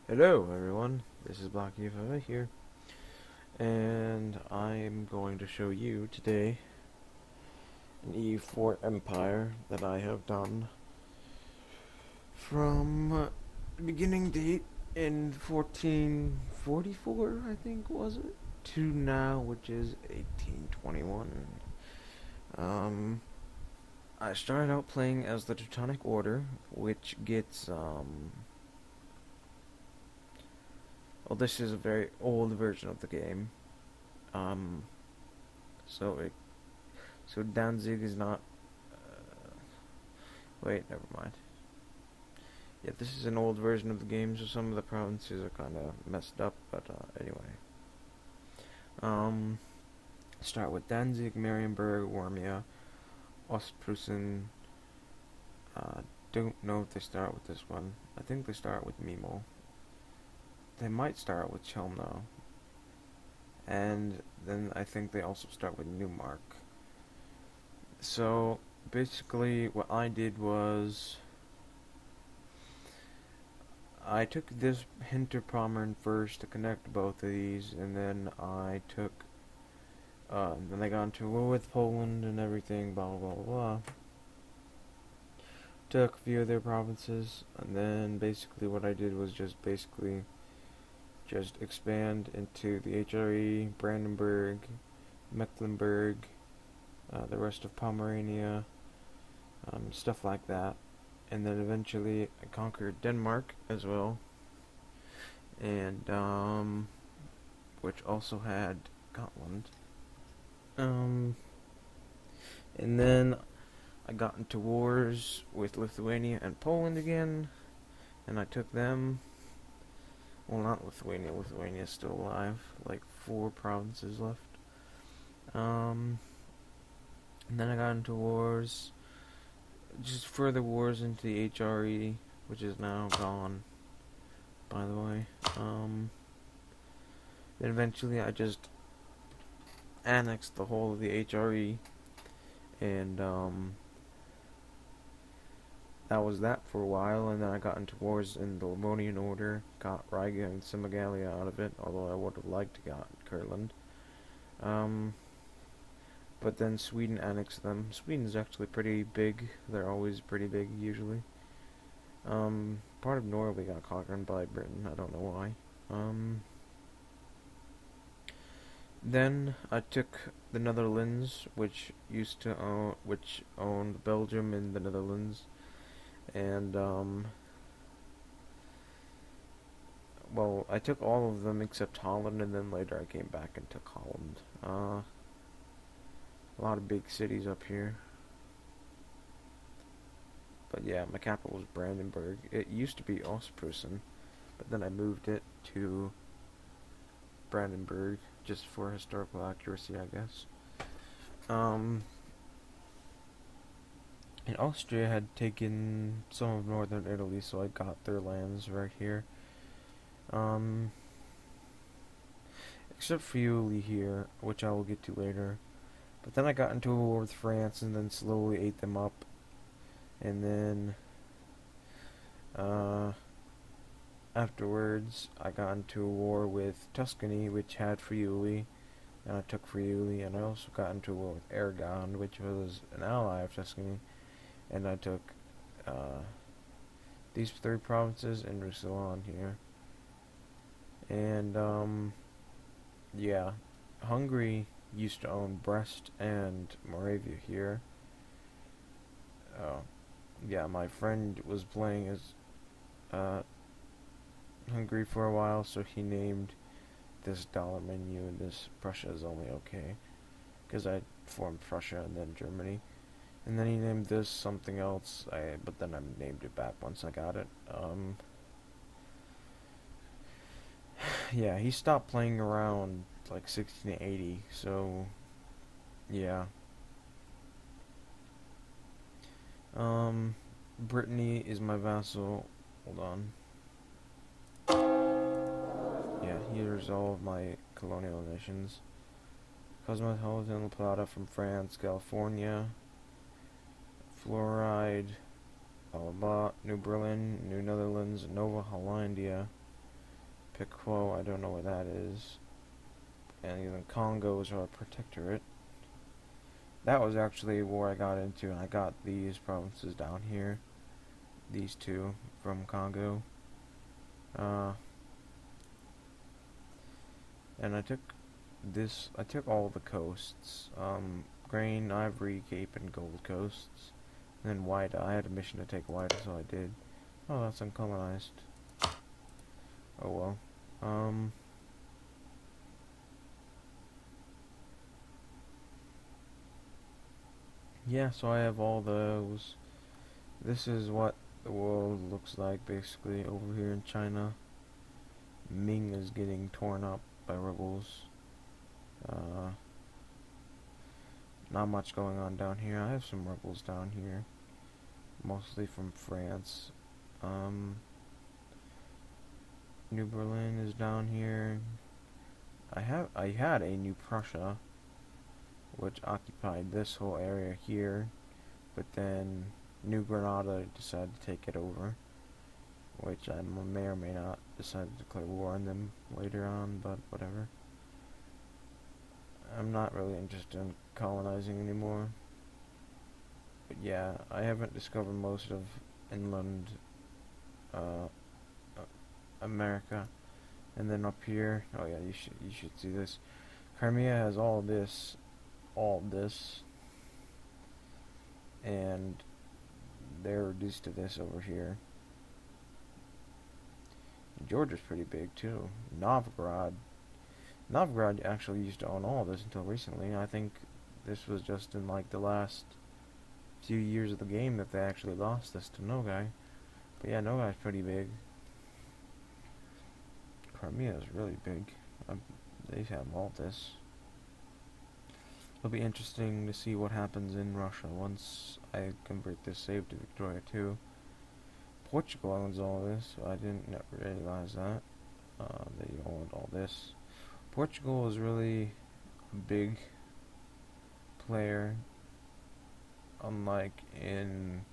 Hello everyone, this is Black EU4 here, and I'm going to show you today an EU4 empire that I have done from the beginning date in 1444, I think, was it? To now, which is 1821. Um, I started out playing as the Teutonic Order, which gets, well, this is a very old version of the game. Um, so it So Danzig is not. Wait, never mind. Yeah, this is an old version of the game, so some of the provinces are kind of messed up. But anyway, um, start with Danzig, Marienburg, Warmia, Ostpreußen. Uh, don't know if they start with this one. I think they start with Mimo. They might start with Chelmno, and then I think they also start with Neumark. So basically, what I did was I took this Hinterpommern first to connect both of these, and then then I got into war with Poland and everything, blah blah blah blah. Took a few of their provinces, and then basically what I did was just expand into the HRE, Brandenburg, Mecklenburg, the rest of Pomerania, stuff like that. And then eventually I conquered Denmark as well, and which also had Gotland. Um, and then I got into wars with Lithuania and Poland again, and I took them. Well, not Lithuania. Lithuania's still alive. Like 4 provinces left. And then I got into wars, just further wars into the HRE, which is now gone, by the way. Then eventually I just annexed the whole of the HRE, and that was that for a while, and then I got into wars in the Livonian Order, got Riga and Semigalia out of it, although I would have liked to got Kurland. But then Sweden annexed them. Sweden's actually pretty big. They're always pretty big, usually. Part of Norway got conquered by Britain. I don't know why. Then I took the Netherlands, which owned Belgium and the Netherlands, and well, I took all of them except Holland, and then later I came back and took Holland. A lot of big cities up here. But yeah, my capital was Brandenburg. It used to be Ostpreußen, but then I moved it to Brandenburg just for historical accuracy, I guess. Um, and Austria had taken some of northern Italy, so I got their lands right here. Um, except Friuli here, which I will get to later. But then I got into a war with France and then slowly ate them up. And then afterwards, I got into a war with Tuscany, which had Friuli, and I took Friuli. And I also got into a war with Aragon, which was an ally of Tuscany, and I took these 3 provinces and Roussillon here. And yeah, Hungary used to own Brest and Moravia here. Yeah, my friend was playing as Hungary for a while, so he named this dollar menu and this Prussia is only okay, because I formed Prussia and then Germany, and then he named this something else. But then I named it back once I got it. Yeah, he stopped playing around like 1680, so yeah. Brittany is my vassal. Hold on. Yeah, here's all of my colonial nations. Cosmopolitan La Plata from France, California, Fluoride, blah blah blah, New Berlin, New Netherlands, Nova Hollandia, Piquo, I don't know where that is. And even Congo is our protectorate. That was actually where I got into, and I got these provinces down here. These two from Congo. And I took all the coasts. Grain, Ivory, Cape, and Gold coasts. And then Wida. I had a mission to take Wida, so I did. Oh, that's uncolonized. Oh well. Yeah, so I have all those. This is what the world looks like, basically, over here in China. Ming is getting torn up by rebels. Not much going on down here. I have some rebels down here, mostly from France. New Berlin is down here. I had a New Prussia, which occupied this whole area here, but then New Granada decided to take it over, which I may or may not decide to declare war on them later on, but whatever. I'm not really interested in colonizing anymore. But yeah, I haven't discovered most of inland America. And then up here, oh yeah, you should see this. Crimea has all this, and they're reduced to this over here. Georgia's pretty big too. Novgorod actually used to own all this until recently. I think this was just in like the last few years of the game that they actually lost this to Nogai. But yeah, Nogai's pretty big. Crimea is really big. They have all this. It'll be interesting to see what happens in Russia once I convert this save to Victoria 2. Portugal owns all this, so I didn't realize that. They owned all this. Portugal is really a big player, unlike in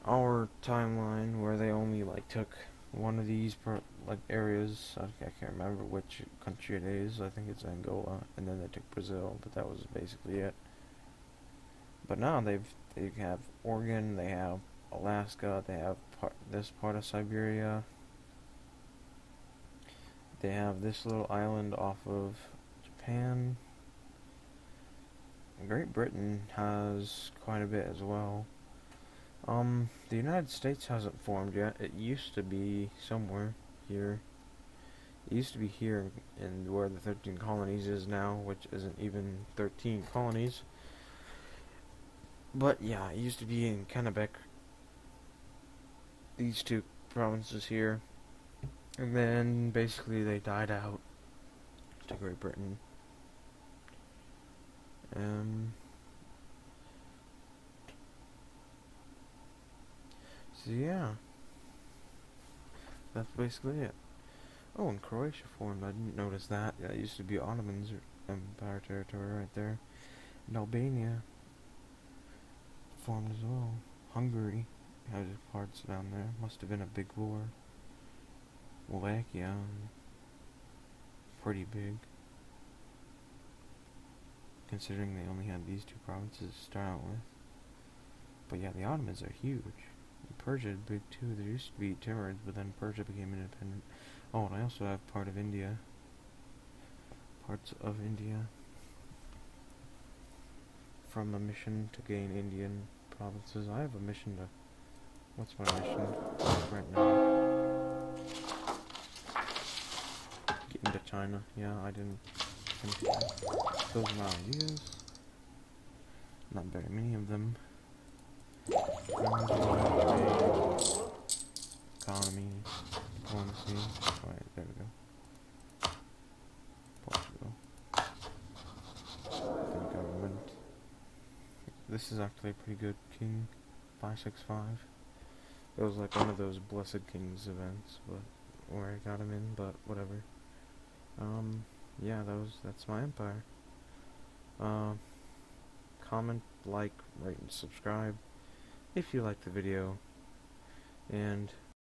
our timeline where they only like took one of these areas. I can't remember which country it is. I think it's Angola, and then they took Brazil, but that was basically it. But now they have Oregon, they have Alaska, they have this part of Siberia. They have this little island off of Japan. Great Britain has quite a bit as well. The United States hasn't formed yet. It used to be somewhere here. It used to be here in where the 13 colonies is now, which isn't even 13 colonies. But yeah, it used to be in Kennebec. These two provinces here. And then basically they died out to Great Britain. So yeah, that's basically it. Oh, and Croatia formed. I didn't notice that. That used to be Ottoman's Empire territory right there. And Albania formed as well. Hungary has parts down there. Must have been a big war. Wallachia, pretty big, considering they only had these two provinces to start out with. But yeah, the Ottomans are huge. Persia is big too. There used to be Timurids, but then Persia became independent. Oh, and I also have parts of India. From a mission to gain Indian provinces. I have a mission to... What's my mission right now? Get into China. Yeah, I didn't finish that. Those are my ideas. Not very many of them. Economy, diplomacy. Alright, there we go. Portugal. Then government. This is actually a pretty good king. 565. It was like one of those Blessed Kings events, but where I got him in, but whatever. Yeah, that's my empire. Comment, like, rate, and subscribe if you like the video, and